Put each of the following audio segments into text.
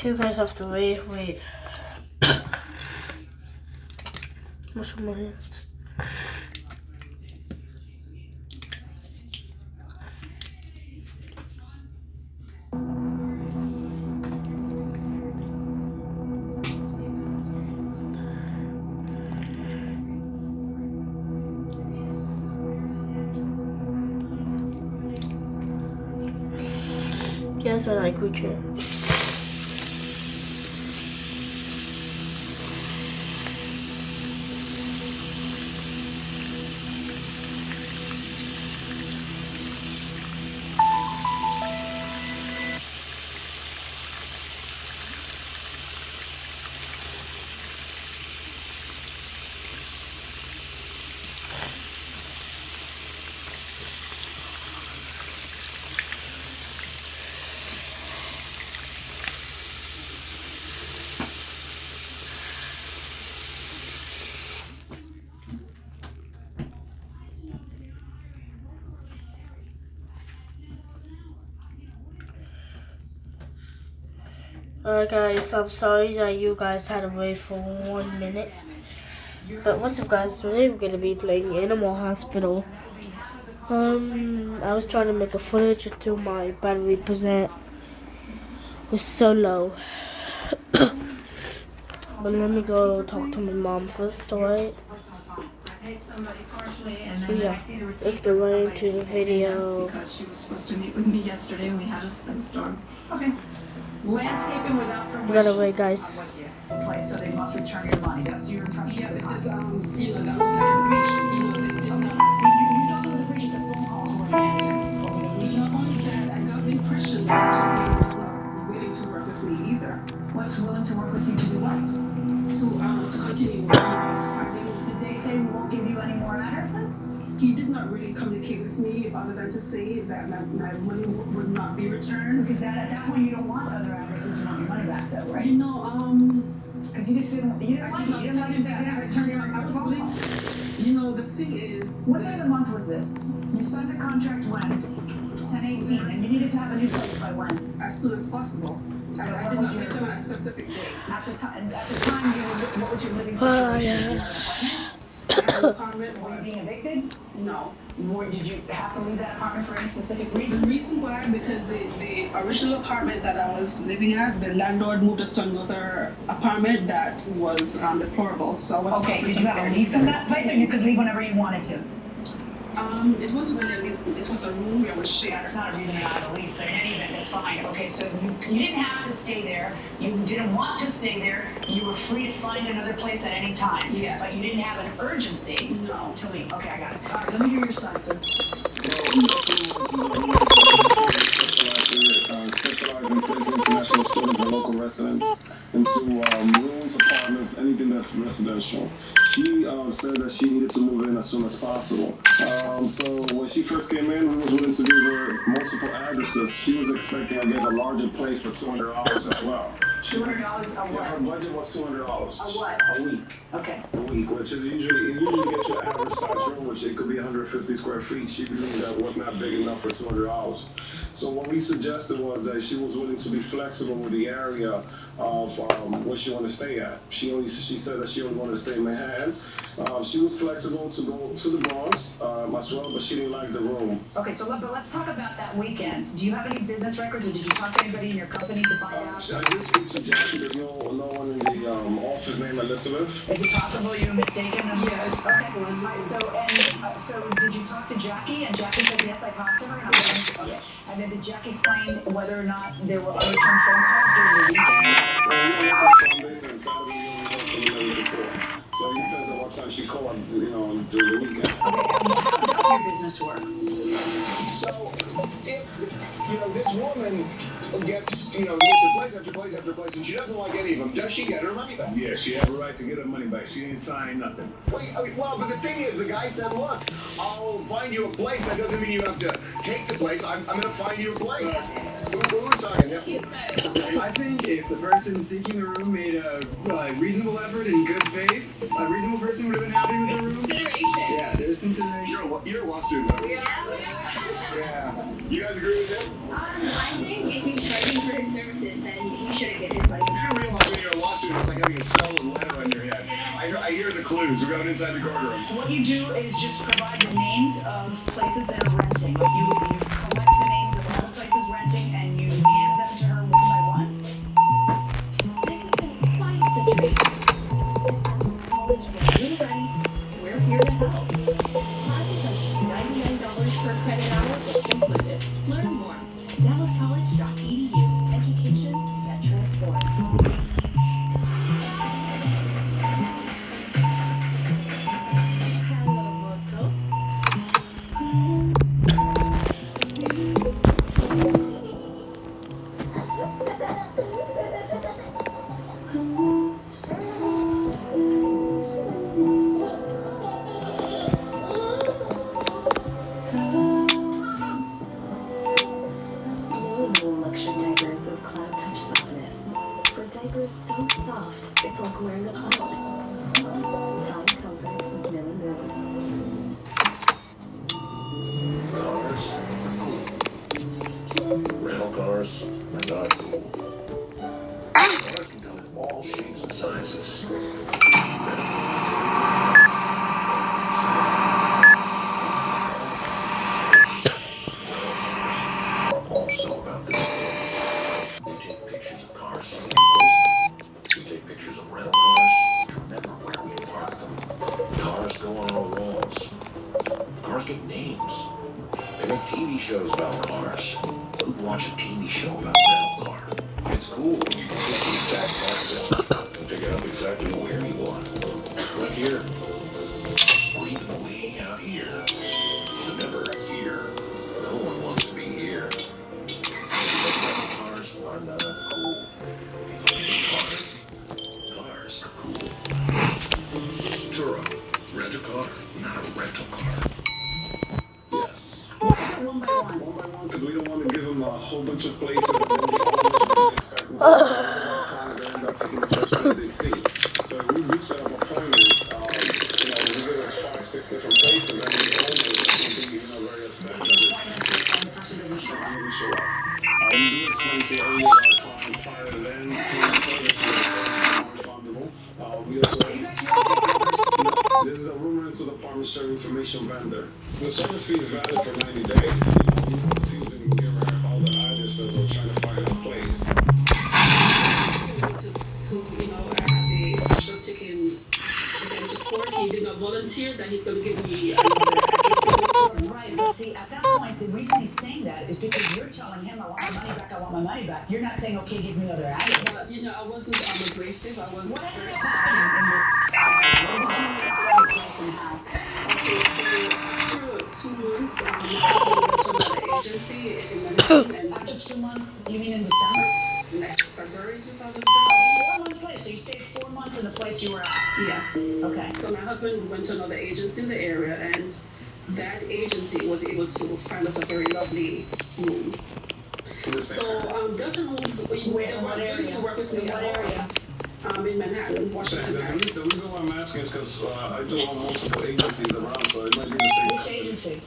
You guys have to wait. What's my hands? Yes, I like Gucci. Alright guys, I'm sorry that you guys had to wait for 1 minute. But what's up guys, today we're gonna be playing Animal Hospital. I was trying to make a footage until my battery percent was so low. But let me go talk to my mom first, alright? So yeah, let's get right into the video. Because she was supposed to meet with me yesterday and we had a snowstorm. Okay. Landscaping without permission. You gotta wait, guys. So they must return your money. That's your impression. Yeah, because that was the information. They did not. You know those are the phone calls were answered. Not only that, I got the impression that Jackie was not willing to work with me either. What's willing to work with you to do what? To continue working. Did they say we won't give you any more addresses? He did not really communicate with me other than to say that my money would not be returned. Because at that point you don't want other addresses, you want your money back though, right? You know, because you just didn't want I did not tell him that I returned your money. I was willing. You know, the thing is, what day of the month was this? You signed the contract when? 10/18, and you needed to have a new place by when? as soon as possible. I did not give him a specific date. At the time, what was your living situation? I had an apartment. Were you being evicted? No. Did you have to leave that apartment for any specific The reason? reason why, because the original apartment that I was living at, the landlord moved us to another apartment that was deplorable. So I wasn't Okay, able did to you have a bear lease in it. that place, or you could leave whenever you wanted to? It wasn't really a lease. It was a room we were sharing. That's not a reason to have a lease, but in any event, that's fine. Okay, so you didn't have to stay there. You didn't want to stay there. You were free to find another place at any time. Yes. But you didn't have an urgency No. to leave. Okay, I got it. All right, let me hear your son, sir. Specialize in placing international students and local residents into rooms, apartments, anything that's residential. She said that she needed to move in as soon as possible. So when she first came in, we was willing to give her multiple addresses. She was expecting, I guess, a larger place for $200 as well. $200 a Yeah, what? her budget was $200. A what? A week. Okay. A week, which is usually gets you an average size room, which it could be 150 square feet. She believed that was not big enough for $200. So what we suggested was that she was willing to be flexible with the area of where she wanted to stay at. She said that she only wanted to stay in Manhattan. She was flexible to go to the Bronx as well, but she didn't like the room. Okay, so but let's talk about that weekend. Do you have any business records, or did you talk to anybody in your company to find out? I did speak to Jackie. There's no one in the office named Elizabeth. Is it possible you were mistaken? Yes. Okay. Alright, so did you talk to Jackie? And Jackie says yes, I talked to her. And yes. And then did Jackie explain whether or not there were unreturned phone calls during the weekend? We work on Sundays and Saturday we only work from 11 to 4. So it depends on what time she called, during the weekend. Okay, how does your business work? So, if, this woman gets, a place after place after place, and she doesn't like any of them, does she get her money back? Yeah, she had a right to get her money back. She didn't sign nothing. Wait, well, but the thing is, the guy said, look, I'll find you a place. That doesn't mean you have to take the place. I'm going to find you a place. Who was talking? I think if the person seeking the room made a reasonable effort in good faith, a reasonable person would have been happy with the room. Consideration. Yeah, there's consideration. You're a law student, right? Yeah. Yeah. You guys agree with him? I think if he's charging for his services, then he should have get hit by If you realize when you're a law student, it's like having a stolen letter on your head. I hear the clues. We're going inside the courtroom. What you do is just provide the names of places that are renting. Like you collect the names of all the places renting and you hand them to her one by one. This is quite the dream. College, when you're ready, we're here to help. Classes are just $99 per credit hour, books included. Learn more. DallasCollege.edu. Education that transforms. Hello, Moto. New luxury diapers with cloud touch softness. For diapers so soft, it's like wearing a cloud. Find comfort with Miller Moon. Cars are cool. Rental cars are not cool. Cars can come in all shapes and sizes. Also about the details. We take pictures of cars from the post. We take pictures of rental cars. Remember where we park them. Cars go on our walls. Cars get names. They make TV shows about cars. Who'd watch a TV show about a rental car? It's cool when you can pick the exact part and pick it up exactly where you want. Like here. Or even way out here. Never here. No one wants to be here. Rental cars are not cool. Cars. Cars are cool. Turo. Rent a car, not a rental car. Yes. One by one. One by one, because we don't want to give them a whole bunch of places and then the owners expect them to end up taking the first ones they see. So we do set up appointments, we give them 5-6 different places, and the owners will be, very upset that The person doesn't show up. doesn't show up. We do explain to the owner of our client prior to then, paying service fee, so it's non-refundable. We also this is a room rental apartment sharing information vendor. The service fee is valid for 90 days. You don't confuse and give her all the addresses or trying to find a place. I should have taken him to court. He did not volunteer that he's going to give me another address. Right, but see, at that point, the reason he's saying that is because you're telling him, I want my money back, I want my money back. You're not saying, okay, give me another address. But, I wasn't abrasive. I was What ended up happening in this, where did you find a place and how? Okay, so after 2 months, my husband went to another agency in Manhattan, and After 2 months, you mean in December? next February 2003. 4 months later, so you stayed 4 months in the place you were at. Yes. Okay. So my husband went to another agency in the area, and that agency was able to find us a very lovely room. So Delta Homes, they were willing to work with me In what area? in Manhattan, Washington The Heights. reason why I'm asking is because I do have multiple agencies around, so it might be the same. Which agency?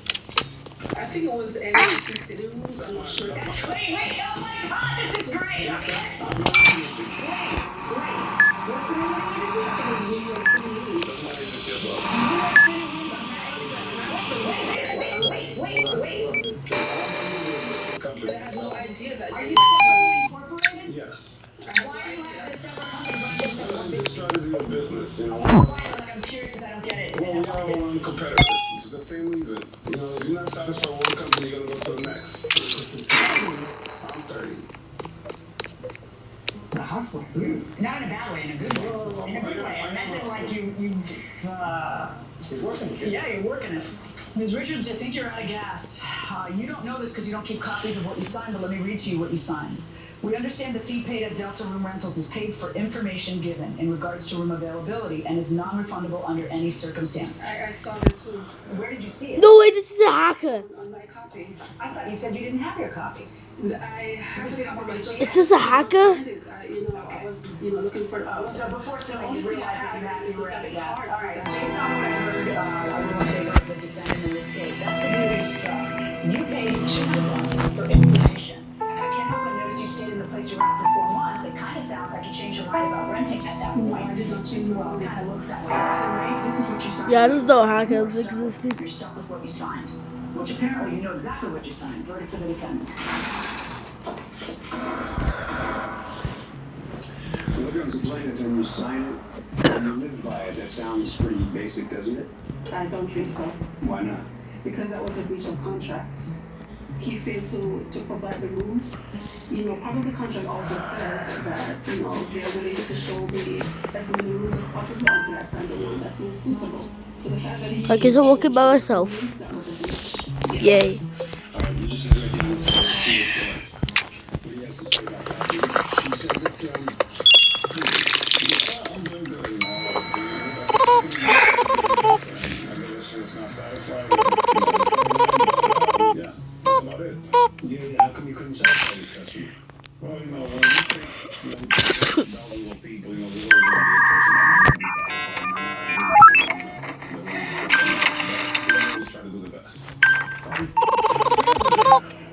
I think it was NCC City Rooms. I'm not sure. Wait, oh my God, this is great. Okay. I'm not agency. Wait. What's the name of the agency? I think it was New York City Rooms. That's my agency as well. New York City Rooms. Wait. Company. I had no idea that Are you you separately incorporated? Yes. Why do you have a separate company bunch of I'm just trying to do a business, Why? Like, I'm curious because I don't get it. Well, we are our own competitors. It's the same reason. If you're not satisfied with one company, you're gonna go to the next. I'm 30. It's a hustler. Not in a bad way, in a good way. In a good way. I meant it like He's working. yeah, you're working it. Ms. Richards, I think you're out of gas. You don't know this because you don't keep copies of what you signed, but let me read to you what you signed. We understand the fee paid at Delta Room Rentals is paid for information given in regards to room availability and is non-refundable under any circumstance. I saw that too Where did you see it? No way, this is a hacker. on my copy. I thought you said you didn't have your copy. I have a copy, but it's just- Is this a hacker? I was, looking for. So before suing, you Only realized thing I that have you were is out of the gas. card. All right, based on what I heard, I will say that the defendant in this case, that's the beauty stuff. You paid $200 for information. And I can't help but notice you stayed in the place you were at for 4 months. It kind No, I did not change the law. It kind of looks that way. Right? This is what you signed. Yeah, I just know hackers existed. You're stuck with what you signed. Which apparently you know exactly what you signed. Verdict for the defendant. What becomes a plaintiff when you sign it and you live by it? That sounds pretty basic, doesn't it? I don't think so, Why not? because that was a breach of contract. He failed to provide the rooms. You know, part of the contract also says that, you know, they're willing to show me as many rooms as possible until I find the one that's most suitable. So the fact that he... I guess I'm walking by myself. That was a breach. Yay. Alright, you just have to get down and see what he has to say about that. She says that, I'm doing good, you know. I guess it's not satisfying. Yeah, that's about it. Yeah, how come you couldn't satisfy this customer? Well, you know, when you think, you know, thousands of people, you know, there's always going to be a person that might not be satisfied. Always try to do the best.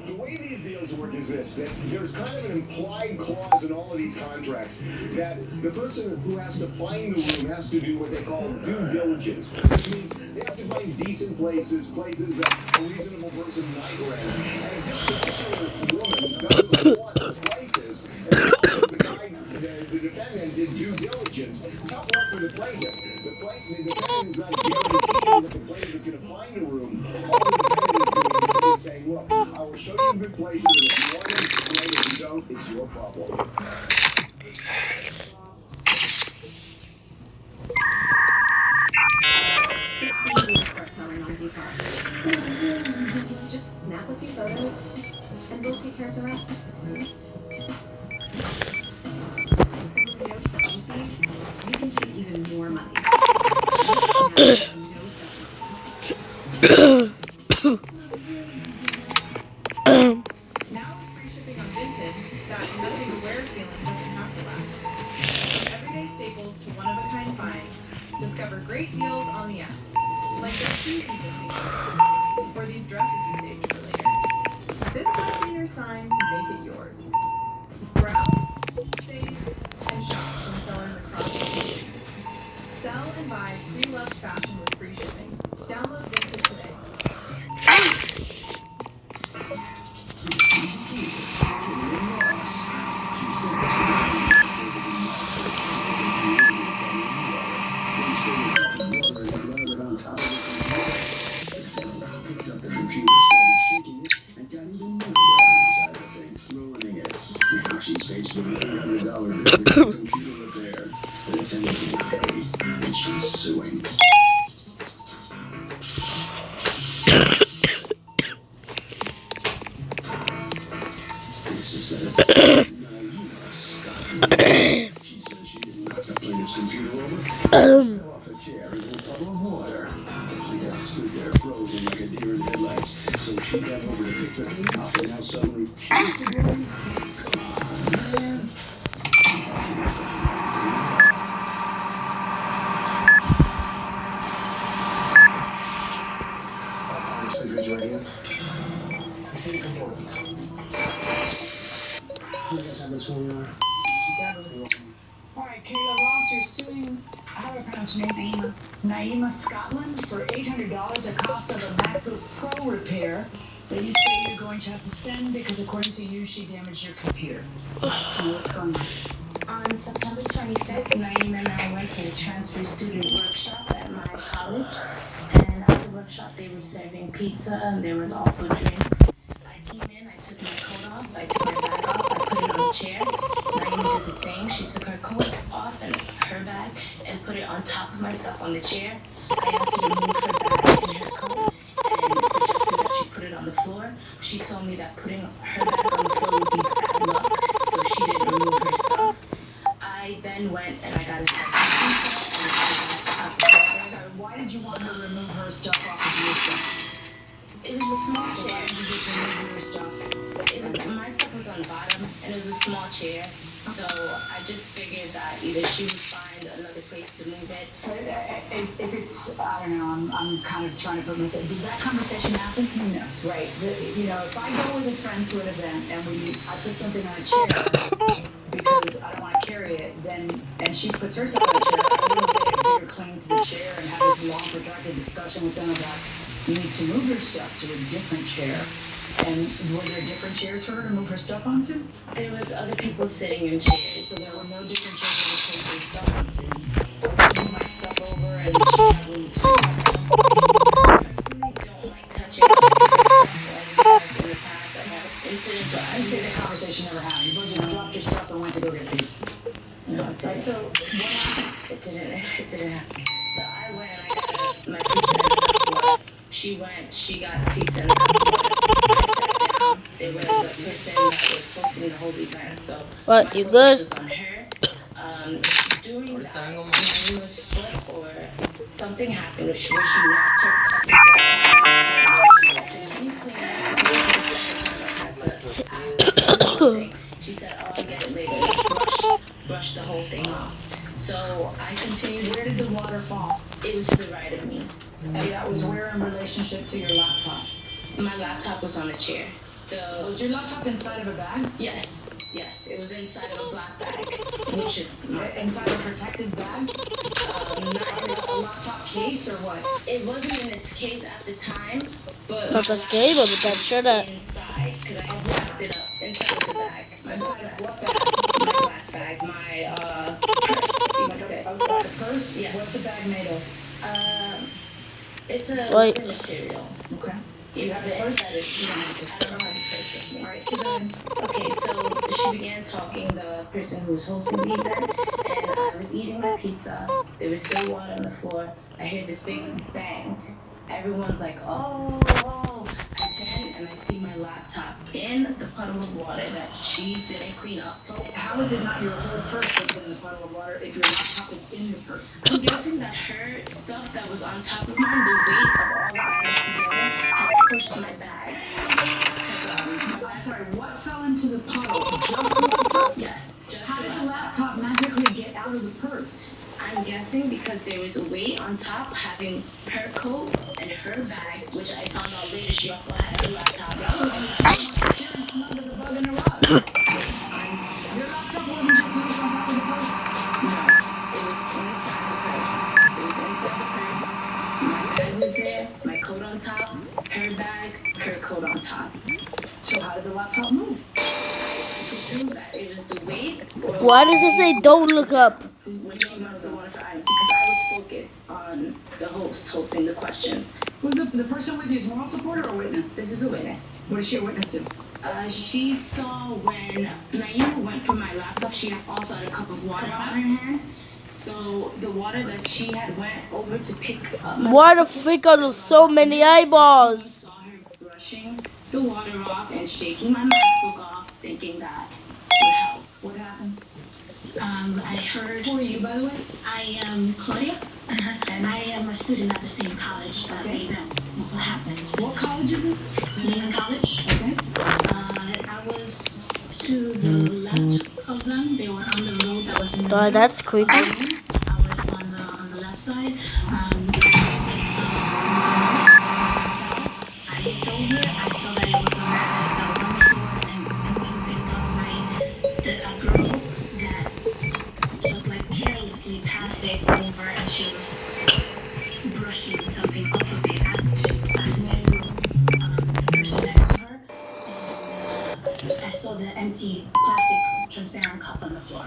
The way these deals work is this, that there's kind of an implied clause in all of these contracts that the person who has to find the room has to do what they call due diligence, which means they have to find decent places that a reasonable person might rent. And if this particular woman doesn't want the prices, and as long as the defendant did due diligence, tough luck for the plaintiff. The defendant is not guaranteeing that the plaintiff is going to find a room. All the defendant is doing is saying, look, I will show you good places, and if you want them, great. If you don't, it's your problem. It's easy to start selling on Depop. Just snap a few photos, and we'll take care of the rest. No selling fees, you can keep even more money. No selling fees. Now with free shipping on Vinted, that nothing to wear feeling doesn't have to last. From everyday staples to one-of-a-kind finds, discover great deals on the app. Like those shoes you've been thinking of, or these dresses you saved for later. This must be your sign to make it yours. Browse, save, and shop from sellers across the country. Sell and buy pre-loved fashion with free shipping. Download Vinted today. She's faced with $300 computer repair. The defendant can pay, and she's suing. This is a she says she didn't knock the plaintiff's computer over. Fell off a chair into a puddle of water. She got stood there frozen like a deer in headlights. So she got over to pick the thing up, and now suddenly she's the girl. Alright, Kayla Ross, you're suing, how do I pronounce your name? Naima Scotland for $800 a cost of a MacBook Pro repair that you say you're going to have to spend because according to you, she damaged your computer. So what's going on? On September 25th, Naeem and I went to a transfer student workshop at my college. And at the workshop, they were serving pizza and there was also drinks. I came in, I took my coat off, I took my bag off, I put it on a chair. Naeem did the same. She took her coat off and her bag and put it on top of my stuff on the chair. I asked her to move her bag and her coat and suggested that she put it on the floor. She told me that putting her bag on the floor would be bad luck, so she didn't remove her stuff. I then went and I got a slice of pizza and Why did you want her to remove her stuff off of your stuff? it was a small So why chair. did you just remove your stuff? My stuff was on the bottom and it was a small chair. So I just figured that either she would find another place to move it. If it's, I don't know, I'm kind of trying to put myself, did that conversation happen? No. Right. You know, if I go with a friend to an event and I put something on a chair because says, I don't want to carry it, then, and she puts herself in a chair, I will get a bigger claim to the chair and have this long protracted discussion with them about, you need to move your stuff to a different chair. And were there different chairs for her to move her stuff onto? There was other people sitting in chairs. So there were no different chairs for her to take her stuff onto. I would move my stuff over and I personally don't like touching other people's stuff. Like in the past, I had incidents where I say the conversation never happened. You both just dropped your stuff and went to go get pizza. No, it didn't. Right, so what happened? It didn't happen. So I went and I got my pizza and a cup of water. She went, she got pizza and a cup of water. I sat down. There was a person that was hosting the whole event, so What, my you focus good? was on her. During that, my name was Flip or something happened where she knocked her cup of water. I said, can you clean that? This is the second time I had to ask her to do something. She said, oh, I'll get it later. Brush the whole thing off. So I continued. Where did the water fall? It was to the right of me. And that was where in relationship to your laptop? My laptop was on a chair. Was your laptop inside of a bag? Yes, it was inside of a black bag, which is inside a protected bag? Not in a laptop case or what? It wasn't in its case at the time, but Not the game, but that shut up. inside, because I wrapped it up inside of the bag. Inside of what bag? My black bag, my purse. You could say. A purse? Yes. What's a bag made of? It's a Wait. liquid material. Okay. Do you have the purse? I don't have the purse with me. Alright, so then. Okay, so she began talking, the person who was hosting the event, and I was eating my pizza. There was still water on the floor. I heard this big bang. Everyone's like, oh. I turn and I see my laptop in the puddle of water that she didn't clean up. How is it not your whole purse that's in the puddle of water if your laptop is in the purse? I'm guessing that her stuff that was on top of mine, the weight of all the items together, had pushed my bag. I'm sorry, what fell into the puddle? Just the laptop? Yes, just How the did the laptop magically get out of the purse? I'm guessing because there was a weight on top having her coat and her bag, which I found out later she also had her laptop. Karen snug as a bug in a rug. Your laptop wasn't just loose on top of the purse? No, it was inside the purse. It was inside the purse. My bag was there, my coat on top, her bag, her coat on top. So how did the laptop move? I presume that it was the weight. Or Why does it say don't look up? when she wanted the water for items, because I was focused on the host hosting the questions. Who's the person with you? Is moral supporter or a witness? This is a witness. What is she a witness to? She saw when Naima went for my laptop, she also had a cup of water on her hand. So the water that she had went over to pick up. Why the frick are there so many eyeballs? Saw her brushing the water off and shaking my MacBook off, thinking that would help. What happened? I heard. Who are you, by the way? I am Claudia, and I am a student at the same college that the event happened. What college is this? Lehman College. Okay. I was to the left of them. They were on the road that was in the middle. That's creepy. I was on the left side. I looked over. I saw that it was a man that was on the floor and picked up a girl that just like carelessly passed it over, and she was brushing something off of it as she was passing it to the person next to her. And I saw the empty plastic transparent cup on the floor.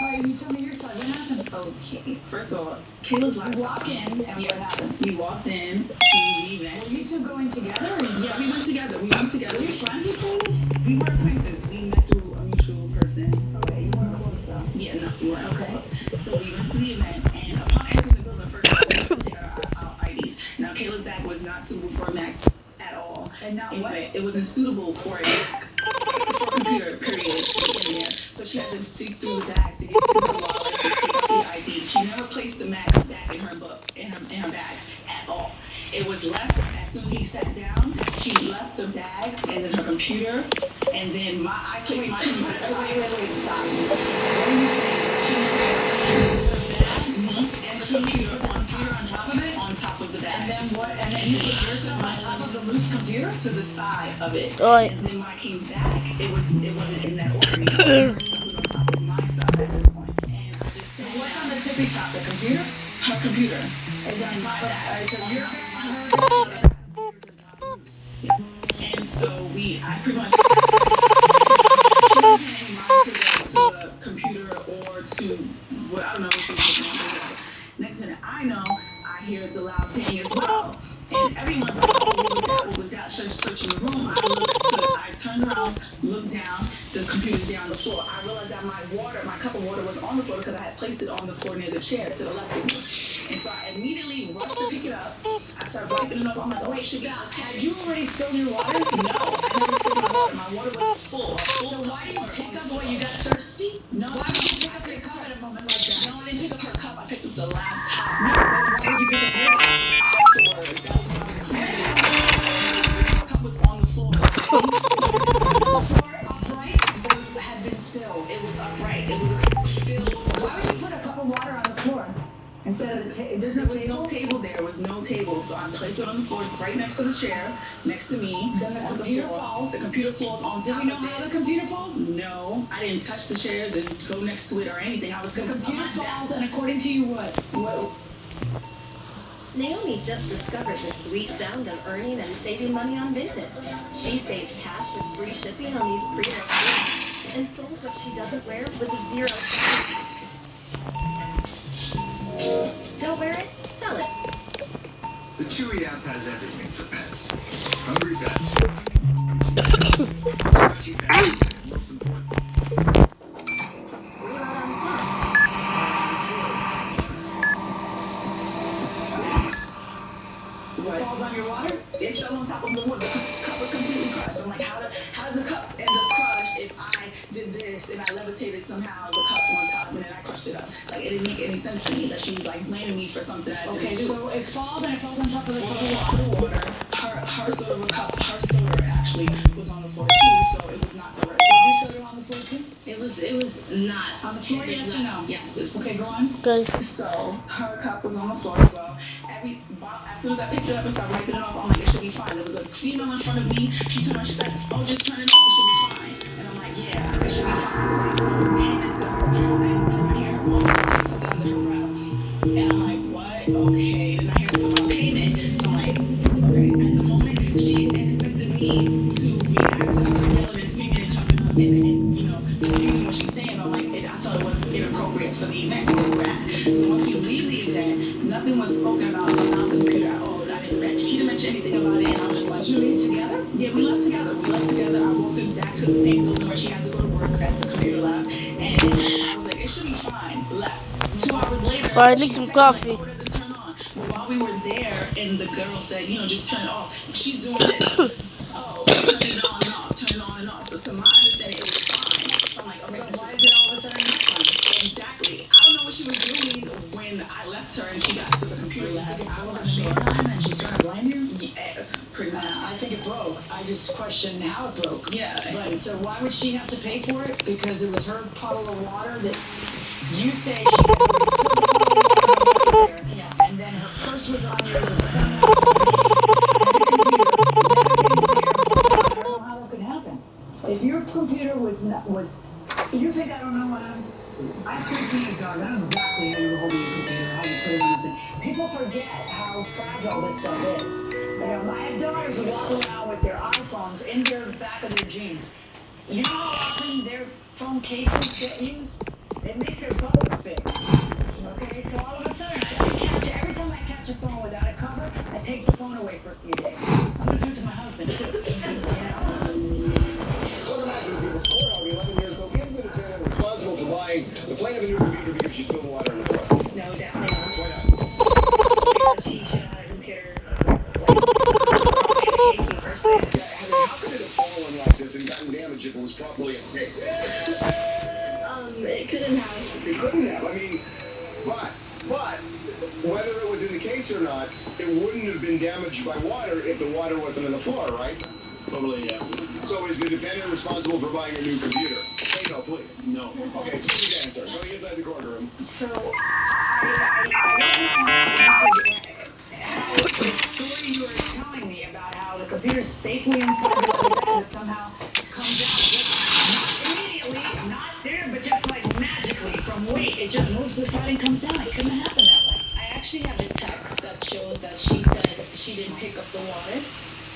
Alright, you tell me your side. What happened? Okay, first of all, Kayla's laptop. You walk in, and what happened? We walked in to the event. Were you two going together? Or Yeah, we went together. We went together. Were you friends with Kayla? We were acquaintances. We met through a mutual person. Okay, you weren't close though. Yeah, no, we weren't close. So we went to the event, and upon entering the building, first of all, we had to take our IDs. Now, Kayla's bag was not suitable for a Mac at all. And not what? It wasn't suitable for a Mac, for a computer, period, to get in there. So she had to dig through the bag to get to her wallet to take out the ID. She never placed the Mac back in her book, in her bag at all. It was left as soon as he sat down. She left the bag and then her computer, and then I placed my computer. Wait, stop. What are you saying? She put the computer on top of it? On top of the bag. And then what? And then you put yourself on top of the loose computer? To the side of it. Oi. And then when I came back, it wasn't in that order. It was on top of my tippy top, the computer, her computer. And then on top of that, so you're and so I pretty much she wasn't paying mind to the computer or to what I don't know what she was looking at. Next minute, I know I hear the loud ping as well. And everyone's like, oh, what was that? Searching the room. I turned around, looked down, the computer's down on the floor. I realized that my cup of water was on the floor because I had placed it on the floor near the chair to the left of me. And so I immediately rushed to pick it up. I started wiping it off. I'm like, oh, wait, had you already spilled your water? No, I never spilled my water. My water was full. So why did you pick up what you got thirsty? No, why would you pick up your cup at a moment like that? No, I didn't pick up her cup. I picked up the laptop. No, but why would you pick up your cup? Afterwards, that was when I was cleaning it. The cup was on the floor. The floor upright had been spilled. It was upright. It was filled. Why would you put a cup of water on the floor? Instead of the table, there was no table there. There was no table, so I placed it on the floor, right next to the chair, next to me. Then the computer falls. The computer falls on top of it. Do we know how the computer falls? No, I didn't touch the chair, then go next to it or anything. I was. The computer falls, and according to you, what? Naomi just discovered the sweet sound of earning and saving money on Vinted. She saves cash with free shipping on these pre-ordered goods and sold what she doesn't wear with 0 cents. Don't wear it, sell it. The Chewy app has everything for pets. Hungry pets. Scratchy pets. Most important. What falls on your water? It fell on top of the water. The cup was completely crushed. I'm like, how did the cup end up crushed if I did this and I levitated somehow the cup on top and then I crushed it up? Like, it didn't make any sense to me that she was like blaming me for something I didn't do. Okay, so it falls and it falls on top of the cup of water. Her soda actually was on the floor too, so it was not the right. Was your soda on the floor too? It was not on the floor. Yes or no? Yes. It was. Okay, go on. Good. So her cup was on the floor as well. As soon as I picked it up and started wiping it off, I'm like, it should be fine. There was a female in front of me. She turned around, she said, oh, just turn it off, it should be fine. And I'm like, yeah, it should be fine. And it's I hear her walk something under her breath. And I'm like, what? Okay. And I hear something about payment. So I'm like, okay. At the moment, she expected me to react to her yelling and screaming and jumping up and you know, doing what she's saying. I'm like, I thought it was inappropriate for the event where we're at. So once we leave the event, nothing was spoken about the computer at all. She didn't mention anything about it, and I was just like, should we leave together? Yeah, we left together. I walked her back to the same building where she had to go to work at the computer lab, and I was like, it should be fine. Left. 2 hours later, I need some coffee. While we were there, and the girl said, you know, just turn it off. She's doing this. Oh, turn it on and off, turn it on and off. So to my understanding, it was fine. So I'm like, okay, so why is it all of a sudden not fine? Exactly. I don't know what she was doing when I left her and she got to the computer lab. I wasn't sure. And she's trying to blame you? Yes, pretty much. I think it broke. I just questioned how it broke. Yeah. Right. So why would she have to pay for it? Because it was her puddle of water that you say she had already there. Yeah. And then her purse was on yours and somehow I don't know how that could happen. If your computer was you think I don't know what I couldn't see dog. I know exactly how you were holding your computer, how you put it on the thing. People forget how fragile this stuff is. You know, I have daughters who walk around with their iPhones in their back of their jeans. You know how often their phone cases get used? It makes their bubbles big. Okay, so all of a sudden, every time I catch a phone without a cover, I take the phone away for a few days. I'm gonna do it to my husband too. Responsible for buying the plaintiff a new computer because she spilled water in the floor. No, definitely not. Why not? Because she should have had a computer. How could it have fallen like this and gotten damaged if it was properly encased? It couldn't have. It couldn't have. I mean, but whether it was in the case or not, it wouldn't have been damaged by water if the water wasn't on the floor, right? Totally, yeah. So is the defendant responsible for buying a new computer? Say no, please. No. Okay, please answer. Going inside the courtroom. So, the story you were telling me about how the computer's safely inside the bed that somehow comes out, just not immediately, not there, but just like magically from weight, it just moves the fighting comes down, it couldn't have happened that way. I actually have a text that shows that she said she didn't pick up the water.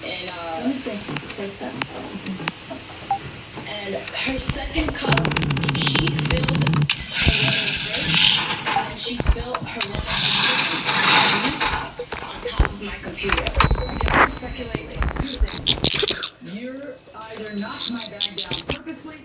And let me see. First time. And her second cup, she spilled her water first, and then she spilled her water on top of my computer. I guess I'm speculating. You're either knocked my bag down purposely.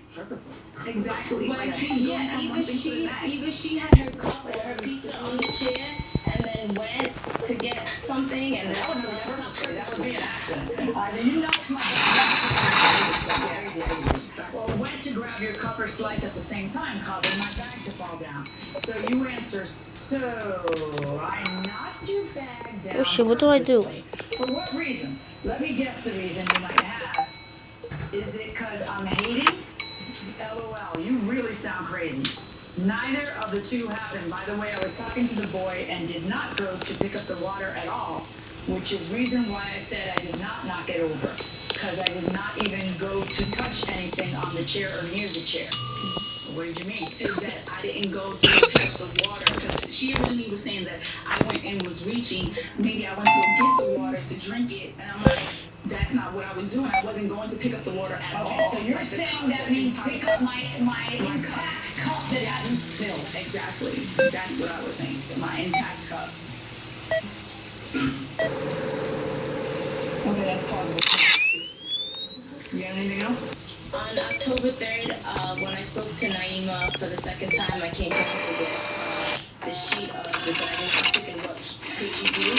Exactly. Like either she had her cup or her pizza on the chair and then went to get something and that was purposely. That would be an accident. Either you knocked my bag down or went to grab your cup or slice at the same time, causing my bag to fall down. So you answer, so I knocked your bag down. Oh shit, what do I do? For what reason? Let me guess the reason you might have. Is it because I'm hating? LOL, you really sound crazy. Neither of the two happened. By the way, I was talking to the boy and did not go to pick up the water at all, which is reason why I said I did not knock it over. Because I did not even go to touch anything on the chair or near the chair. What did you mean? Is that I didn't go to pick up the water because she originally was saying that I went and was reaching. Maybe I went to go get the water to drink it, and I'm like, that's not what I was doing. I wasn't going to pick up the water at all. Okay, so you're saying that means pick up my intact cup that hasn't spilled. Exactly. That's what I was saying. My intact cup. Okay, that's possible. You got anything else? On October 3rd, when I spoke to Naima for the second time, I came to her with the sheet of the diagnostic and what could you do.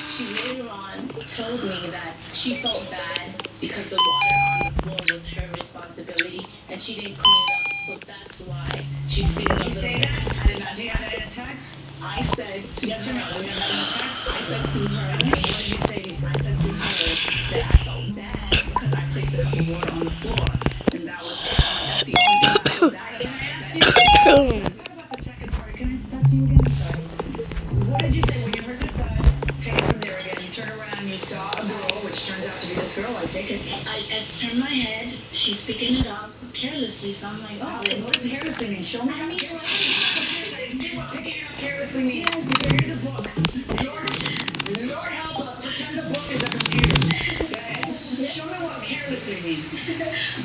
She later on told me that she felt bad because the water on the floor was her responsibility and she didn't clean it up. So that's why she's feeling a little bit. I did not. Do you have that in a text? I said to Yes or no? Do you have that in a text? I said to her, What did you say? I said to her that I felt bad because I placed a cup of water on the floor. And that was that's the only thing I felt bad about. Let's talk about the second part. Can I talk to you again? Sorry. What did you say when you heard the thud? Take it from there again. You turn around, you saw a girl, which turns out to be this girl. I take it. I turned my head, she's picking it up carelessly, so I'm like, Oh, what does carelessly mean? Show me how carelessly. I didn't see what picking it up carelessly means. Here's a book. Lord help us. Pretend the book is a computer. Go ahead. Show me what carelessly means.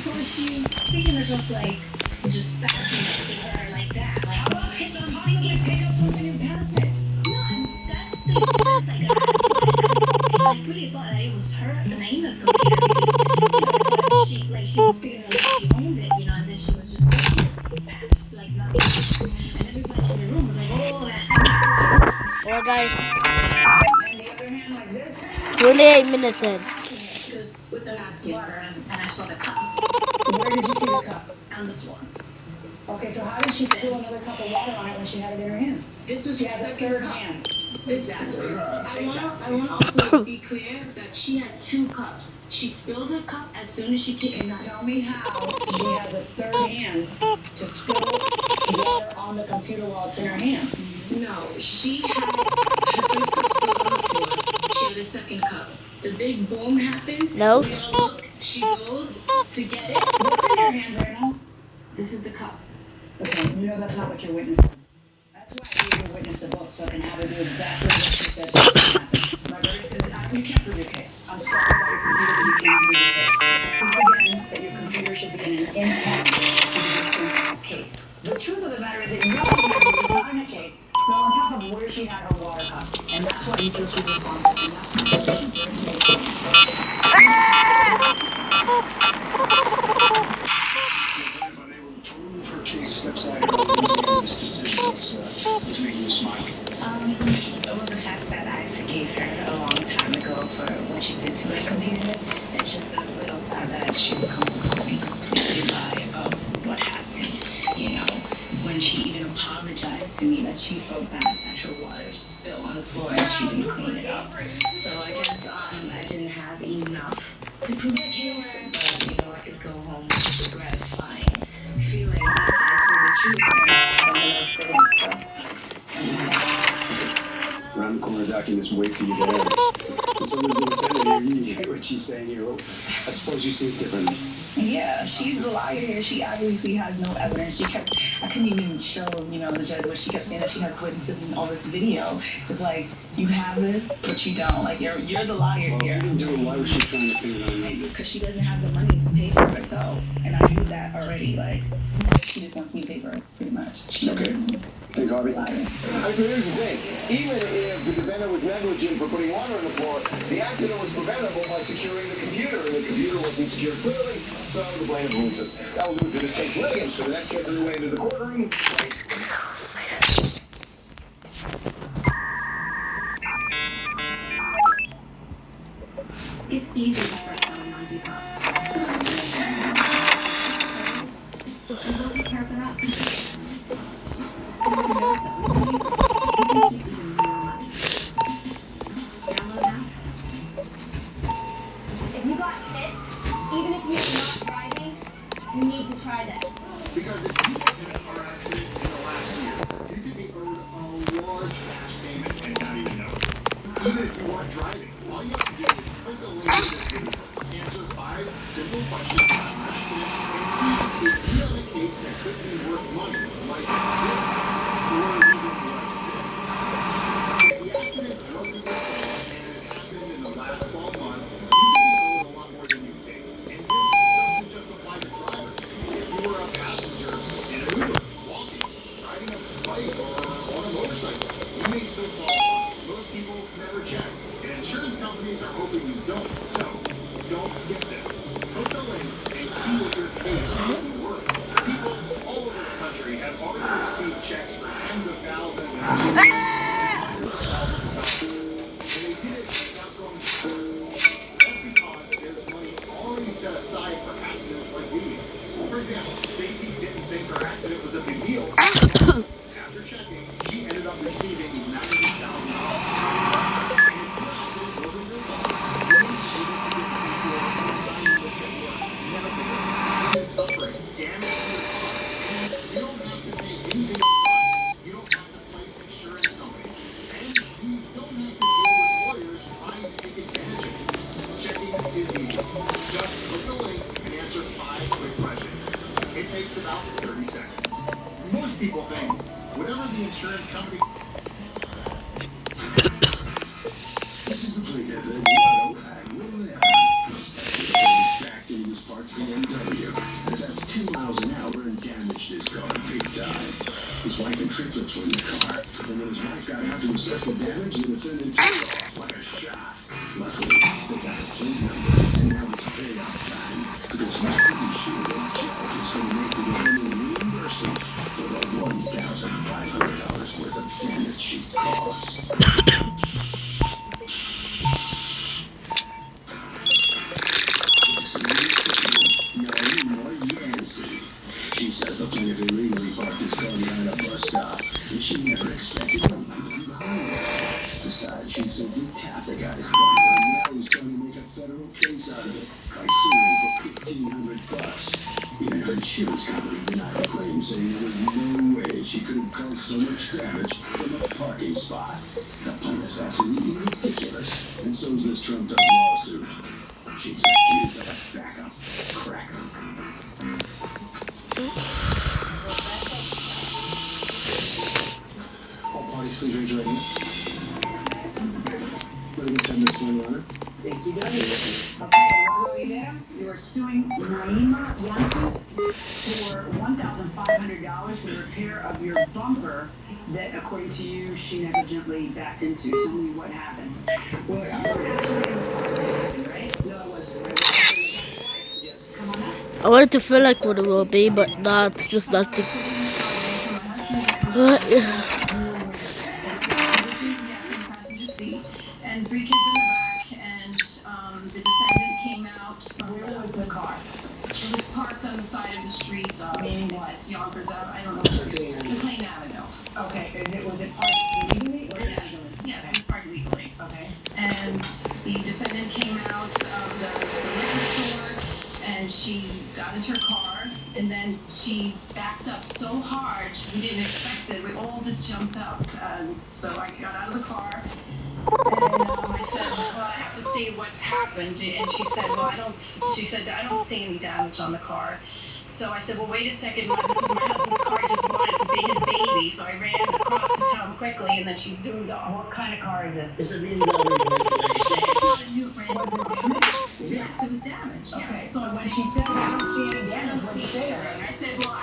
well, she picking it up like, just passing it to her like that. Like, How else can someone possibly pick up something and pass it? no, that's the sense I got. I really thought that it was her, Naima's computer, because, you know, she was picking it up, she owned it, you know, and then she was just past, like, nothing. And everybody in the room was like, oh, that's not Well, guys, And the other hand like this. 28 minutes in. Just with the napkin. And I saw the cup Where did you see the cup? on the floor. Okay, so how did she spill another cup of water on it when she had it in her hand? This was She her has a second third cup. hand. This I want to also be clear that she had two cups. She spilled her cup as soon as she came out. Tell me how she has a third hand to spill water on the computer while it's in her hand. No, she had her first cup spilled on the floor. She had a second cup. The big boom happened. No. We all look. She goes to get it. What's in your hand right now? This is the cup. Okay, you know that's not what you're witnessing. That's why I gave you witness the book, so I can have her do exactly what she said was going to happen. Am I ready to you can't prove your case. I'm sorry about your computer, but you cannot prove your case. Proof again that your computer should be in an in-hand existing case. The truth of the matter is that your computer is not in a case. So on top of where she had her water cup, and that's why you feel she's responsible, and that's not what Her case slips out of her this decision was making you smile. Well, the fact that I forgave her a long time ago for what she did to my computer. It's just a little sad that she would come to me and completely lie about what happened. You know, when she even apologized to me that she felt bad that her water spilled on the floor and she didn't clean it up. So I guess I didn't have enough to prove the case, but you know, I could go home with the gratifying feeling that I told the truth and someone else didn't. So. Round the corner documents wait for you there. So there's a defendant here, you hear what she's saying here. I suppose you see it differently. Yeah, she's the liar here. She obviously has no evidence. I couldn't even show, the judge what she kept saying that she has witnesses in all this video. It's like, you have this, but you don't. Like, you're the liar here. Why was she trying to pin it on me? Because she doesn't have the money to pay for it herself. And I knew that already. Like, she just wants me to pay for it, pretty much. Okay. Thanks, Harvey. Here's the thing. Even if the defendant was negligent for putting water on the floor, the accident was preventable by securing the computer, and the computer wasn't secured clearly, so the plaintiff loses. That will do it for this case. Litigants, for the next case on the way into the courtroom. It's easy to start selling on Depop. And they'll take care of the rest. And when you know someone who uses it, you can keep even more money. Download now. If you got hit, even if you're not driving, you need to try this. Because if you get in a car accident in the last year, you could be owed a large cash payment and not even know it. Even if you weren't driving, all you have to do is click the link in this video, answer 5 simple questions about an accident, and see if you have a case that could be worth money, like this, or even like this. If the accident wasn't your fault and it happened in the last 12 months, you could be owed a lot more than you think. And this doesn't just apply to drivers. If you were a passenger in an Uber, walking, riding a bike, or on a motorcycle, you may still qualify. Most people never check, and insurance companies are hoping you don't. So, don't skip this. Click the link and see what your case will be worth. People all over the country have already received checks for tens of thousands and hundreds of thousands. And they did it without going to court. That's because there's money already set aside for accidents like these. For example, Stacy didn't think her accident was a big deal. After checking, she ended up receiving $90,000. And if your accident wasn't your fault, you were able to get paid for valueless at work, medical bills, and suffering, damage to your car. And you don't have to pay anything up front. You don't have to fight insurance companies. And you don't have to deal with lawyers trying to take advantage of you. Checking is easy. Just click the link and answer 5 quick questions. It takes about 30 seconds. Most people think whatever the insurance company... This is the plaintiff, Eduardo Aguilera. Backed into this parked BMW. At about 2 miles an hour and damaged his car big time. His wife and triplets were in the car. And when his wife got out to assess the damage, the defendant took off like a shot. Luckily, they got his plate number, and now it's payoff time. Because he's pretty sure that judge is going to make the defendant reimbursement for the $1,500 worth of damage she caused. She says the plaintiff illegally parked his car behind a bus stop, and she never expected him to be behind her. Besides, she simply tapped the guy's bumper, and now he's trying to make a federal case out of it by suing for $1,500. Even her insurance company denied the claim, saying there was no way she could have caused so much damage from a parking spot. The plaintiff's absolutely ridiculous, and so is this trumped-up lawsuit. She's accused of a backup cracker. All parties, please raise your right hand. Litigants have Ms. Lorana. Thank you, Judge. Okay, Eduardo Aguilera, you are suing Naima Yancy for $1,500 for the repair of your bumper that, according to you, she negligently backed into. Tell me what happened. Well, actually, right? No, it wasn't. Yes, come on up. I want it to feel like what it will be, but nah, it's just not the... Passenger seat, and 3 kids in the back, and the defendant came out. Where was the car? It was parked on the side of the street. Meaning what? Yonkers Avenue? I don't know. McLean Avenue. Okay. Was it parked legally or illegally? Yeah, it was parked legally. Okay. And the defendant came out of the liquor store, and she got into her car, and then she backed up so hard, we didn't expect it. We all just jumped up. So I got out of the car, I said, well, I have to see what's happened. And she said, well, I don't see any damage on the car. So I said, well, wait a second, this is my husband's car. I just bought it to be his baby. So I ran across to tell him quickly, and then she zoomed off. What kind of car is this? It's a BMW. It's not a new brand. Was it damaged? Yes, it was damaged. Okay, Yes. so when she says, I don't see any I don't damage, what do you see say to it. her? I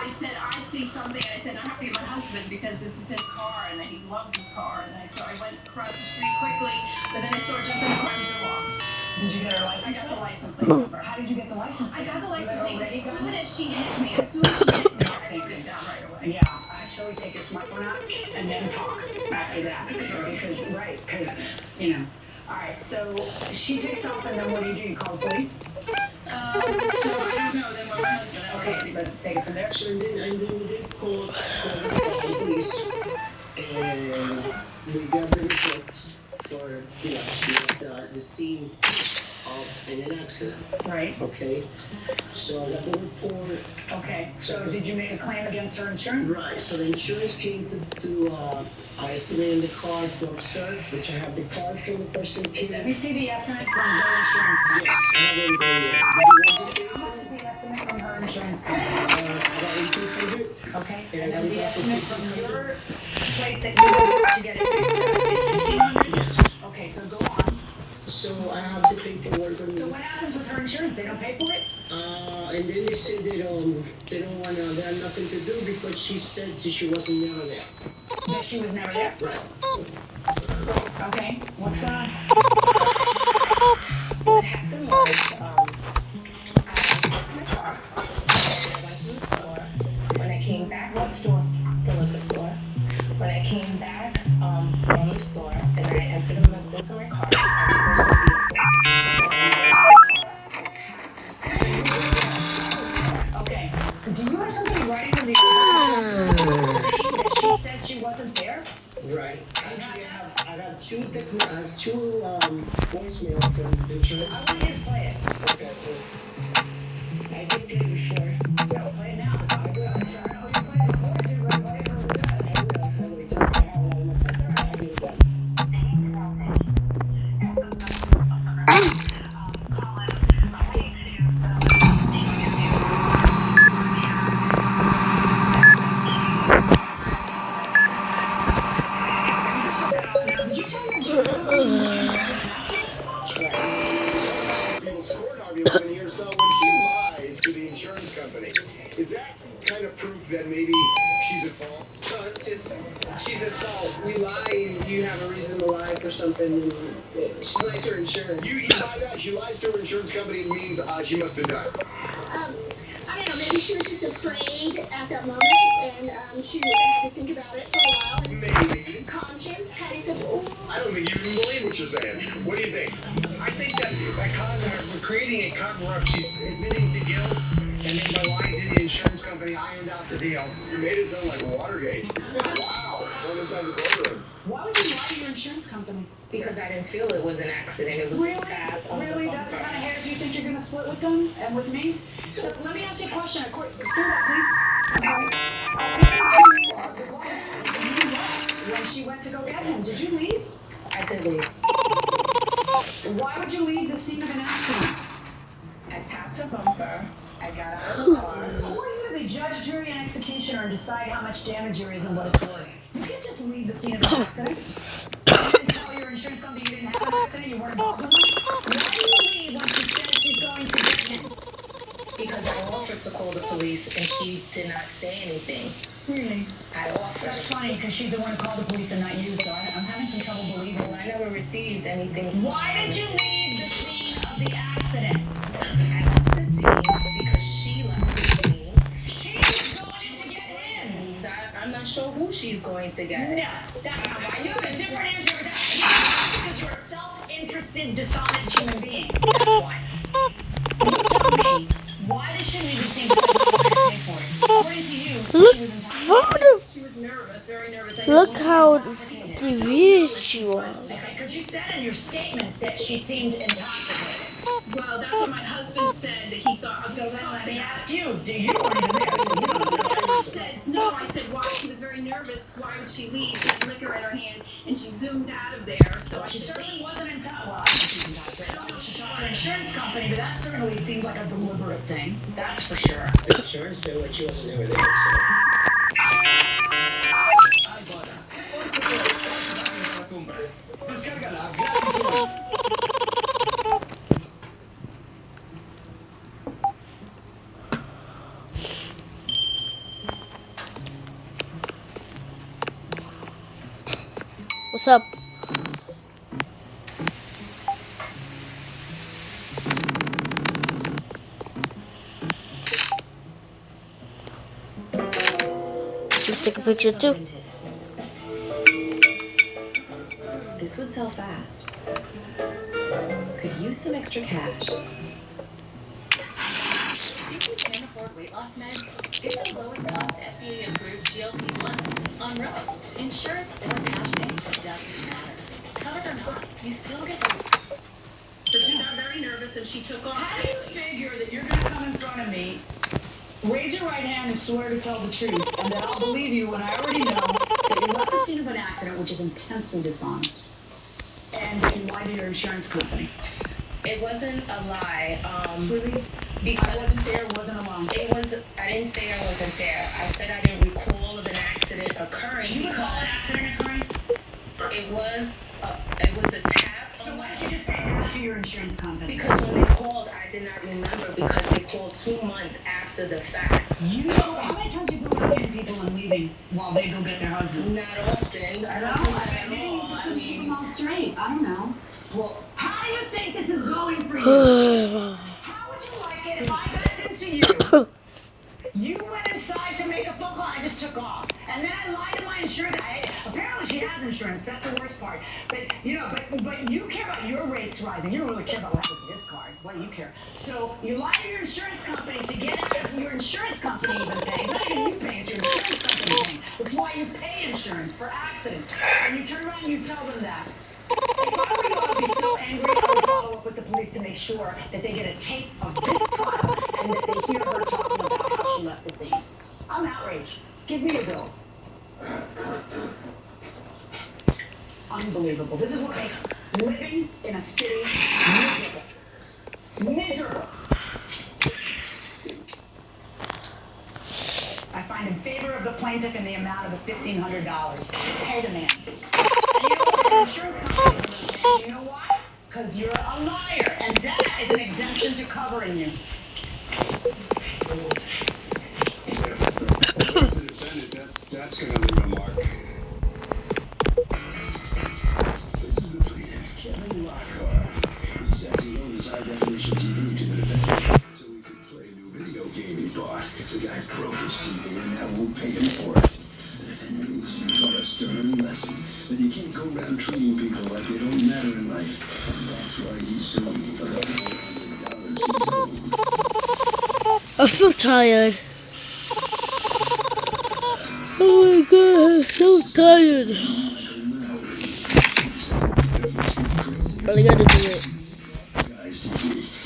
said, I see something. And I said, I have to get my husband because this is his car and he loves his car. And so I went across the street quickly, but then I saw her jump in the car and zoom off. Did you get her I license got plate? the license plate number. How did you get the license plate? I got the license You plate had as already soon got as she hit me. As soon as she hits me, I wrote it down right away. Yeah, actually take your smartphone out and then talk after that. Because, you know. All right, so she takes off and then what do? You call the police? So I don't know. Then with my husband, Okay, let's take it from there. So and then we did call the police, and we got the reports for the scene of an accident. Right. Okay. So I got the report. Okay, so did you make a claim against her insurance? Right. So the insurance came to I estimated the car to observe, which I have the card from the person who came. Let me see the estimate from her insurance company. Yes, I have it there. Did you want this? How much is the estimate from her insurance company? I got 1,800. Okay, And and I then the got estimate 1,500. from your place that you go to get it fixed is $1,500? Okay, so go on. So I have the paperwork. So what happens with her insurance? They don't pay for it? And then they said they don't wanna, they have nothing to do because she said that she wasn't never there. That she was never there? Right. Okay, what's going on? What happened was, I took my car, and I went to the store. When I came back to the store, the liquor store, when I came back from the store, and I entered into my car, Okay, do you have something in writing from the insurance company that she says she wasn't there? Right. Actually, I got two voicemail from the insurance. I want you to play it. Okay, cool. I did play it before. Yeah, play it now. I know you played it before. You're going to play it over that. I will. Just I have it on my side. I did that. People's court argument here. So when she lies to the insurance company, is that kind of proof that maybe she's at fault? No, it's just she's at fault. You lie, you have a reason to lie for something. And she's like her insurance. You buy that? She lies to her insurance company. It means she must have died. I don't know, maybe she was just afraid at that moment and she had to think about it for a while. And Maybe. conscience kind of said, oh, I don't think you even believe what you're saying. What do you think? I think that by causing her, we're creating a cover-up. She's admitting to guilt, and then by lying to the insurance company, ironed out the deal. You made it sound like Watergate. Wow. Going inside the courtroom. Why would you lie to your insurance company? because I didn't feel it was an accident. It was a tap on Really? the That's the bumper. kind of hairs you think you're going to split with them and with me? So let me ask you a question. Still that, please. According to your wife, you left when she went to go get him. Did you leave? I did leave. Why would you leave the scene of an accident? I tapped her bumper. I got out of the car. Who are you to be judge, jury, and executioner and decide how much damage there is and what it's worth? You can't just leave the scene of an accident. You didn't tell your insurance company you didn't have an accident, you weren't involved in one. Why do you leave when she said she's going to get him? Because I offered to call the police and she did not say anything. Really? I offered. That's funny because she's the one who called the police and not you, so I'm having some trouble believing. Well, I never received anything. Why did you leave the scene of the accident? I left the scene because she left the scene. She's going to get him. I'm not sure who she's going to get. No, that's not why. You have a different answer to that. Because you're a self-interested, dishonest human being. That's why. You tell me, why did she leave the scene because she wanted to pay for it? According to you, she was intoxicated. She was nervous, very nervous. Look how confused she was. Because you said in your statement that she seemed intoxicated. Well, that's what my husband said, that he thought. So then let me ask you, do you want to do this? I said, no, I said, why? She was very nervous. nervous. Why would she leave? She had liquor in her hand, and she zoomed out of there. So She said, certainly wasn't in touch. Well, I don't think that's right. She shot her insurance company, but that certainly seemed like a deliberate thing. That's for sure. The insurance said like she wasn't nowhere there, so. What's up? Let's take a picture too. This would sell fast. Could use some extra cash. Think you can afford weight loss meds? Get the lowest cost FDA-approved GLP-1s on Ro. Insurance or cash pay doesn't matter. Covered or not, you still get the... She got very nervous, and she took off. How do you figure that you're going to come in front of me, raise your right hand and swear to tell the truth, and that I'll believe you when I already know that you left the scene of an accident, which is intensely dishonest, and that you lied to your insurance company? It wasn't a lie. Really? Because I wasn't there, wasn't alone. it was. I didn't say I wasn't there. I said I didn't recall of an accident occurring. Do you recall an accident occurring? It was a tap. So why did you just say that to your insurance company? Because when they called, I did not remember because they called 2 months after the fact. You know, how many times you go in people and leaving while they go get their husband? Not often. I don't No, think I that at mean, all. you just I couldn't keep mean, them all straight. I don't know. Well, how do you think this is going for you? How would you like it if I backed into you? You went inside to make a phone call, I just took off. And then I lied to my insurance. Apparently she has insurance, that's the worst part. But, you know, but you care about your rates rising. You don't really care about what happens to this card. What do you care? So you lie to your insurance company to get out of your insurance company even paying. It's not even you paying, it's your insurance company paying. That's why you pay insurance for accident. And you turn around and you tell them that. If I were you, I would be so angry, I would follow up with the police to make sure that they get a tape of this trial and that they hear her talking about how she left the scene. I'm outraged. Give me your bills. Unbelievable. This is what makes living in a city miserable. Miserable. I find in favor of the plaintiff in the amount of the $1,500. Pay the man. And you know what? The insurance company doesn't pay. You know why? Because you're a liar, and that is an exemption to covering you. To defend it, that's going to leave a mark. This is the plaintiff, Kevin Lockhart. He's acting on his high-definition TV to the defense so he could play a new video game he bought. The guy broke his TV and now won't pay him for it. And he's taught a stern lesson that you can't go around treating people like they don't matter in life. And that's why he's suing for the $400 he's owed. I'm so tired. Oh my god, I'm so tired. But I gotta do it. Guys,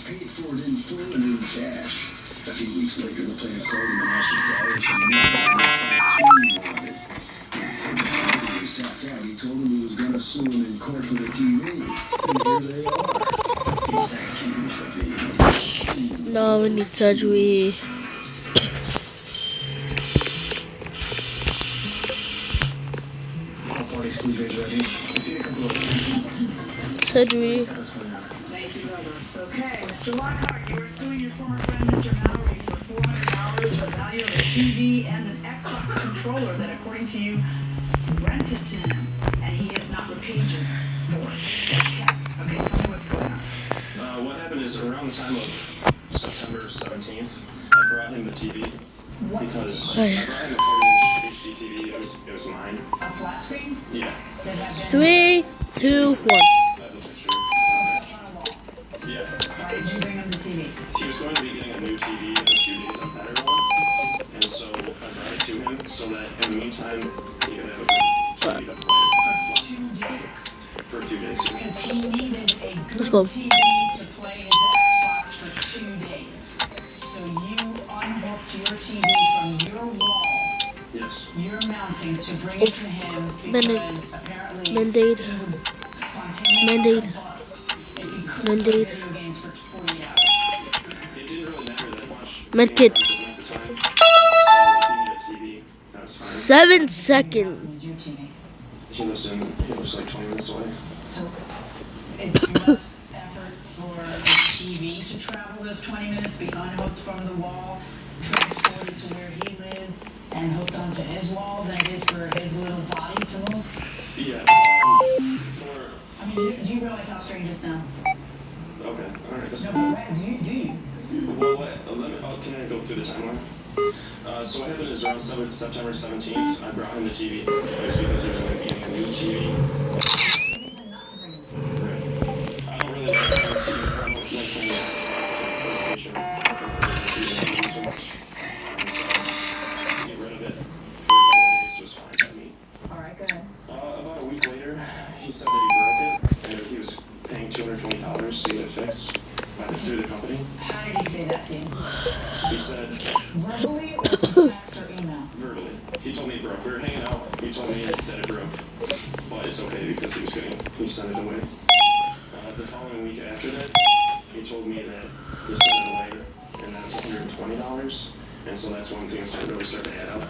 paid for it in full and in cash. A few weeks later, the plaintiff called him and asked for violation of wanted. When he was tapped out, he told him he was going to sue him in court for the TV. And here they are. He's accused of being... No, we need surgery. Party school days ready. You see a couple of Surgery. Thank you, Douglas. Okay, Mr. Lockhart, you are suing your former friend, Mr. Mallory, for $400 for the value of a TV and an Xbox controller that, according to you, rented to him, and he has not repaid you for it. Okay, tell me what's going on. What happened is around the time of September 17th, I brought him the TV. Because I brought him a 40-inch HD TV, it was mine. A flat screen? Yeah. That had been... 3, 2, 1. I have a picture. Yeah. Why did you bring him the TV? He was going to be getting a new TV in a few days, a better one. And so I brought it to him so that in the meantime, he could have a good TV to play Xbox. 2 days. For a few days. Because he needed a good go. TV to play his Xbox for 2 days. So you unhooked your TV from your wall. Yes. Your mountain wanting to bring it to him because apparently Mandate. he would spontaneously Mandate. combust if he couldn't Mandate. play video games for 40 hours. It didn't really matter that much. Medkit. At the time, so if he needed a TV, that was fine. 7 seconds. He lives like 20 minutes away. So it's less effort for the TV to travel those 20 minutes, be unhooked from the wall, transported to where he lives, and hooked onto his wall than it is for his little body to move? Yeah. I mean, do you realize how strange it sounds? Okay. All right. That's No, but what, do you? Well, what? Can I go through the timeline? So what happened is around September 17th, I brought him the TV. It was because he was going to be in a new TV. I don't really like playing TV. I don't like playing PlayStation. Too much. So to get rid of it for a couple of days was fine by me. Alright, go ahead. About a week later, he said that he broke it and he was paying $220 to get it fixed through the company. How did he say that to you? He said... Verbally or through text or email? Verbally. He told me it broke. We were hanging out. He told me that it broke. But it's okay because he sent it away. The following week after that, he told me that he sent it away and that was $120. And so that's when things really started to add up.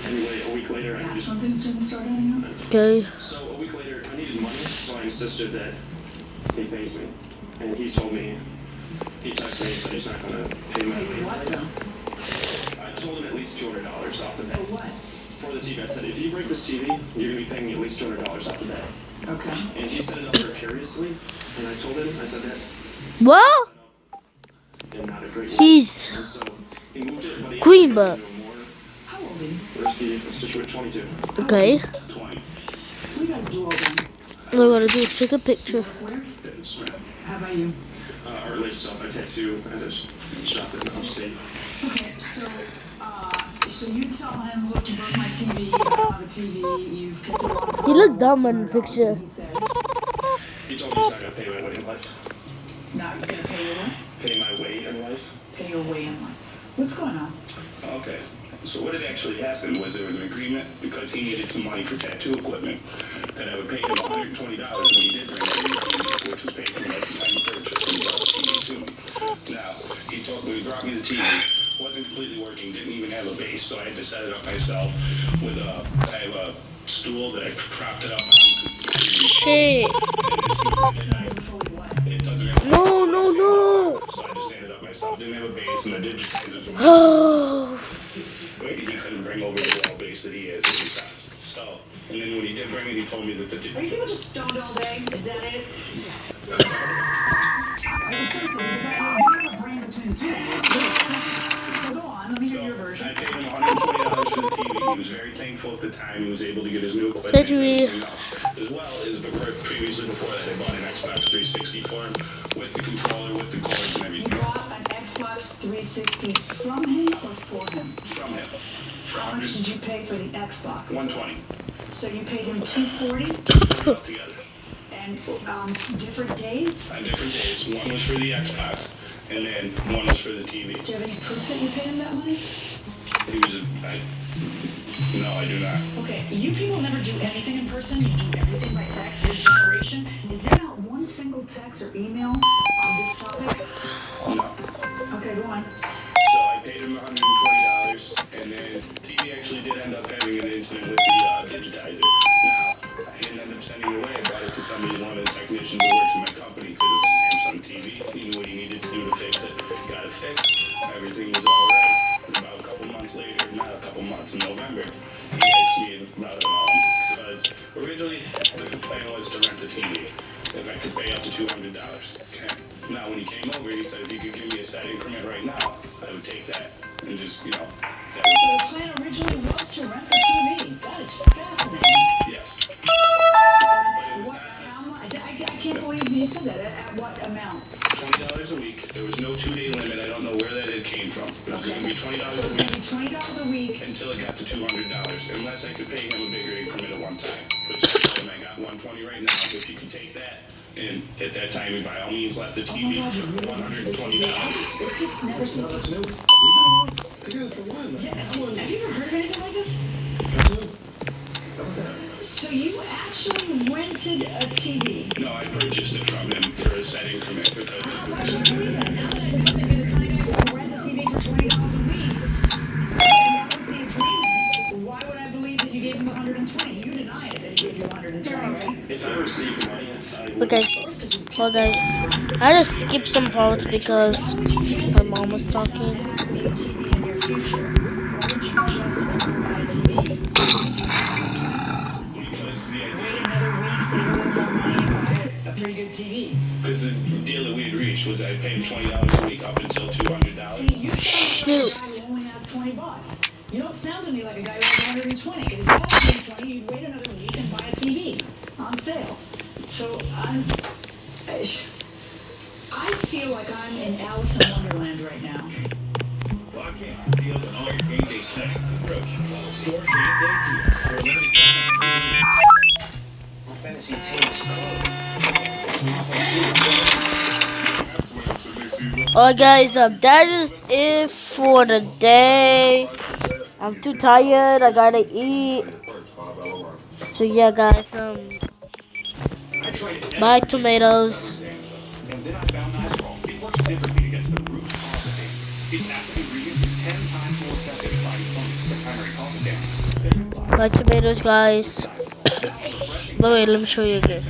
Anyway, a week later, That's when things didn't start adding up? Okay. So a week later, I needed money, so I insisted that he pays me. And he told me, he texted me and said he's not going to pay my way. What though? I told him at least $200 off the bat. For what? For the TV. I said, if you break this TV, you're going to be paying me at least $200 off the bat. Okay. And he set it up furiously. And I told him, I said that. What? And not a great way. He's And so he moved it, but he Queen Butt. How old are you? Where's the Situate 22? Okay. 20. What do you guys do all day? All I gotta do is take a picture. How about you? Early stuff. I tattoo at a shop in upstate. Okay, so you tell him, look, you broke my TV, I don't have a TV, you've kept it on. He looked dumb in the picture. He told me he's not going to pay my way in life. Now you're gonna pay your way? Pay my way in life? Pay your way in life. What's going on? Okay. So what had actually happened was there was an agreement because he needed some money for tattoo equipment that I would pay him $120 when he did bring me the TV, which was paid from the time he purchased and he brought the TV to me. Now, he told me, he brought me the TV, wasn't completely working, didn't even have a base, so I had to set it up myself with I have a stool that I propped it up on. Shit. It doesn't have a No, no, no. so I just ended up myself. Didn't have a base, and I did just Oh. he couldn't bring over the wall base that he has in his house. So, and then when he did bring it, he told me that the Are you people just stoned all day? Is that it? I mean, seriously, because I have a brain between the two of you. It's really strange. So go on, let me hear your version. I paid him $120 for the TV. He was very thankful at the time. He was able to get his new equipment. Treasury. As well as previously before that, I bought an Xbox 360 for him with the controller, with the cords and everything. You bought an Xbox 360 from him or for him? From him. How much did you pay for the Xbox? $120. So you paid him $240? $240 altogether. And different days? On different days. One was for the Xbox, and then one was for the TV. Do you have any proof that you paid him that money? No, I do not. Okay, you people never do anything in person. You do everything by text. Your generation. Is there not one single text or email on this topic? No. Okay, go on. So I paid him $120, and then TV actually did end up having an incident with the digitizer. Now, I didn't end up sending it away. I brought it to somebody, one of the technicians who works in my company, because it's a Samsung TV. He knew what he needed to do to fix it. Got it fixed. Everything was all right. About a couple months later, not a couple months, in November, he asked me about it all. Because originally, the plan was to rent the TV. If I could pay up to $200. Okay. Now, when he came over, he said, if you could give me a set increment right now, I would take that. And just, that was So the plan originally was to rent the TV. That is fascinating. Yes. How much? I can't believe you said that. At what amount? $20 a week. There was no 2-day limit. I don't know where that came from. It was going to be $20 So a it's week. going to be $20 a week. Until it got to $200, unless I could pay him a bigger increment at one time. Which I told him I got $120 right now. If you can take that, and at that time, he by all means left the TV for $120. It just never ceases. We've been on together for a while now. Yeah. Have you ever heard of anything like this? So you actually rented a TV? No, I purchased it from him for a setting from it because Now that I know that you're the kind of guy who will rent a TV for $20 a week, and that was the agreement, why would I believe that you gave him 120? You denied it that he gave you 120, right? If I received money, I would. Okay, well guys, I just skipped some parts because my mom was talking. Pretty good TV. because the deal that we had reached was I paid him $20 a week up until $200. You sound like a guy who only has $20. You don't sound to me like a guy who has 120. Because if you had 120, you'd wait another week and buy a TV on sale. So I feel like I'm in Alice in Wonderland right now. Lock in deals on all your game day snacks and groceries. Store game day deals for a limited time. Fantasy team is cool. Alright guys, that is it for the day. I'm too tired, I gotta eat. So yeah guys, bye tomatoes. And then I found Nitrol. It works differently against the root cause of it. Its active ingredient is 10 times more effective at fighting fungus, the primary cause of damage. Bye tomatoes guys. But wait, let me show you again.